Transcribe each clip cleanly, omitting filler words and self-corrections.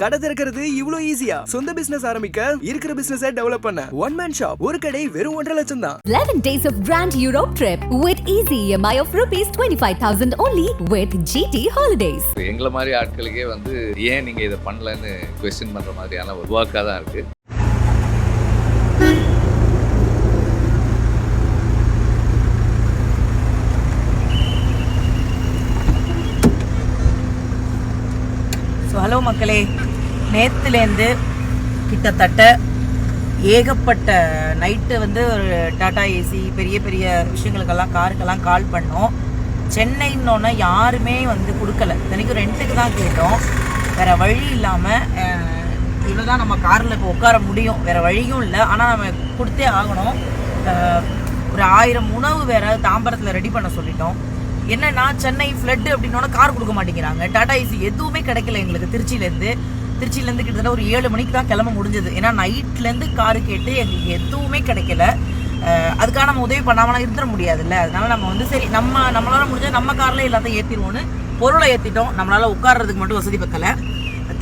கடை திறக்கிறது இவ்ளோ ஈஸியா? சொந்த பிசினஸ் ஆரம்பிக்க, இருக்கிற பிசினஸை டெவலப் பண்ண ஒன் மேன் ஷாப். ஒரு கடை வெறும் 1.5 லட்சம் தான். 11 days of Grand Europe trip with easy EMI of rupees 25,000 only with GT Holidays. எங்கள மாதிரி ஆட்களுக்கே ஏன் நீங்க இதை பண்ணலன்னு क्वेश्चन பண்ற மாதிரியான ஒரு வர்க்கா தான் இருக்கு. ஹலோ மக்களே, நேற்றுலேருந்து கிட்டத்தட்ட ஏகப்பட்ட நைட்டு ஒரு டாடா ஏசி பெரிய பெரிய விஷயங்களுக்கெல்லாம் காருக்கெல்லாம் கால் பண்ணோம். சென்னைன்னொன்னே யாருமே கொடுக்கல. இத்தனைக்கும் ரெண்ட்டுக்கு தான் கேட்டோம். வேறு வழி இல்லாமல் இவ்வளோ தான் நம்ம காரில் இப்போ உட்கார முடியும், வேறு வழியும் இல்லை. ஆனால் நம்ம கொடுத்தே ஆகணும். ஒரு 1000 உணவு வேறு தாம்பரத்தில் ரெடி பண்ண சொல்லிட்டோம். என்னன்னா, சென்னை ஃப்ளட்டு அப்படின்னோட கார் கொடுக்க மாட்டேங்கிறாங்க. டாடா ஏசி எதுவுமே கிடைக்கல எங்களுக்கு. திருச்சியிலேருந்து கிட்டத்தட்ட ஒரு 7 மணிக்கு தான் கிளம்ப முடிஞ்சது. ஏன்னா நைட்லேருந்து காரு கேட்டு எங்களுக்கு எதுவுமே கிடைக்கல. அதுக்காக நம்ம உதவி பண்ணாமலாம் இருந்துட முடியாதுல்ல. அதனால நம்ம சரி நம்மளால முடிஞ்சால் நம்ம காரில் எல்லாத்தையும் ஏற்றிடுவோன்னு பொருளை ஏற்றிட்டோம். நம்மளால் உட்கார்றதுக்கு மட்டும் வசதி பக்கலை.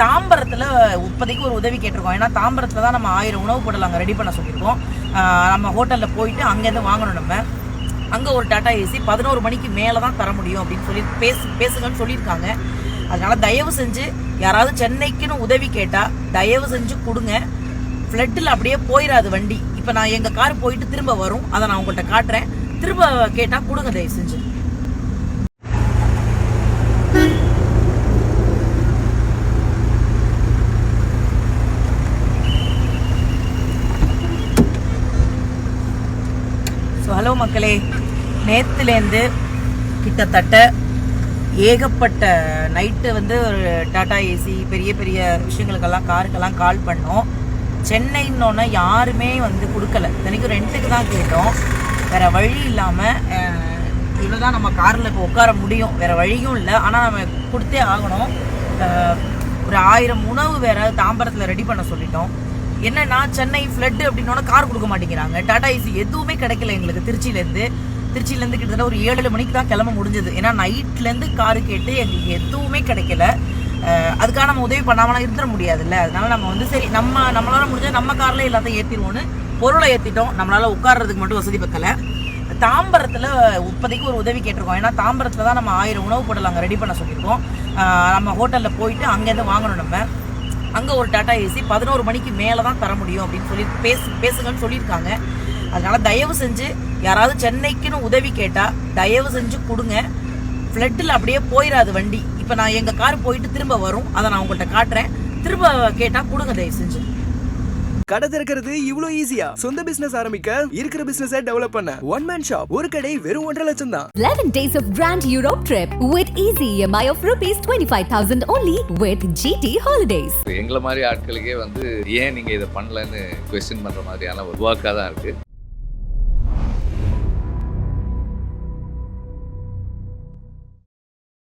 தாம்பரத்தில் இப்போதைக்கு ஒரு உதவி கேட்டிருக்கோம். ஏன்னா தாம்பரத்தில் தான் நம்ம 1000 உணவு பொருள் அங்கே ரெடி பண்ண சொல்லியிருக்கோம். நம்ம ஹோட்டலில் போயிட்டு அங்கேருந்து வாங்கணும். நம்ம அங்கே ஒரு டாடா ஏசி 11 மணிக்கு மேலே தான் தர முடியும் அப்படின்னு சொல்லி பேசுங்கன்னு சொல்லியிருக்காங்க. அதனால் தயவு செஞ்சு யாராவது சென்னைக்குன்னு உதவி கேட்டால் தயவு செஞ்சு கொடுங்க. ஃப்ளட்டில் அப்படியே போயிடாது வண்டி. இப்போ நான் எங்கள் கார் போயிட்டு திரும்ப வரும், அதை நான் உங்கள்கிட்ட காட்டுறேன். திரும்ப கேட்டால் கொடுங்க தயவு செஞ்சு. ஹலோ மக்களே, நேற்றுலேருந்து கிட்டத்தட்ட ஏகப்பட்ட நைட்டு ஒரு டாடா ஏசி பெரிய பெரிய விஷயங்களுக்கெல்லாம் காருக்கெல்லாம் கால் பண்ணோம். சென்னைன்னொன்னே யாருமே கொடுக்கல. இத்தனைக்கும் ரெண்ட்டுக்கு தான் கேட்டோம். வேறு வழி இல்லாமல் இவ்வளோ தான் நம்ம காரில் இப்போ உட்கார முடியும், வேறு வழியும் இல்லை. ஆனால் நம்ம கொடுத்தே ஆகணும். ஒரு 1000 உணவு வேறு தாம்பரத்தில் ரெடி பண்ண சொல்லிட்டோம். என்னன்னா, சென்னை ஃப்ளட்டு அப்படின்னோட கார் கொடுக்க மாட்டேங்கிறாங்க. டாடா ஏசி எதுவுமே கிடைக்கல எங்களுக்கு. திருச்சியிலேருந்து கிட்டத்தட்ட ஒரு 7 மணிக்கு தான் கிளம்ப முடிஞ்சது. ஏன்னா நைட்லேருந்து காரு கேட்டு எங்களுக்கு எதுவுமே கிடைக்கல. அதுக்காக நம்ம உதவி பண்ணாமலாம் இருந்துட முடியாதுல்ல. அதனால நம்ம சரி நம்மளால முடிஞ்சால் நம்ம காரில் எல்லாத்தையும் ஏற்றிடுவோன்னு பொருளை ஏற்றிட்டோம். நம்மளால் உட்கார்றதுக்கு மட்டும் வசதி பக்கலை. தாம்பரத்தில் இப்போதைக்கு ஒரு உதவி கேட்டிருக்கோம். ஏன்னா தாம்பரத்தில் தான் நம்ம 1000 உணவு பொருள் அங்கே ரெடி பண்ண சொல்லியிருக்கோம். நம்ம ஹோட்டலில் போயிட்டு அங்கேருந்து வாங்கணும். நம்ம அங்கே ஒரு டாடா ஏசி 11 மணிக்கு மேலே தான் தர முடியும் அப்படின்னு சொல்லி பேசுங்கன்னு சொல்லியிருக்காங்க. அதனால் தயவு செஞ்சு யாராவது சென்னைக்குன்னு உதவி கேட்டால் தயவு செஞ்சு கொடுங்க. ஃப்ளட்டில் அப்படியே போயிடாது வண்டி. இப்போ நான் எங்கள் கார் போயிட்டு திரும்ப வரும், அதை நான் உங்கள்கிட்ட காட்டுறேன். திரும்ப கேட்டால் கொடுங்க தயவு செஞ்சு. கடை திறக்கிறது இவ்ளோ ஈஸியா? சொந்த பிசினஸ் ஆரம்பிக்க, இருக்கிற பிசினஸை டெவலப் பண்ண ஒன் மேன் ஷாப். ஒரு கடை வெறும் 1.5 லட்சம் தான். 11 days of Grand Europe trip with easy EMI of rupees 25,000 only with GT Holidays. எங்கள மாதிரி ஆட்களுக்கே ஏன் நீங்க இதை பண்ணலன்னு क्वेश्चन பண்ற மாதிரியான ஒரு வர்க்கா தான் இருக்கு.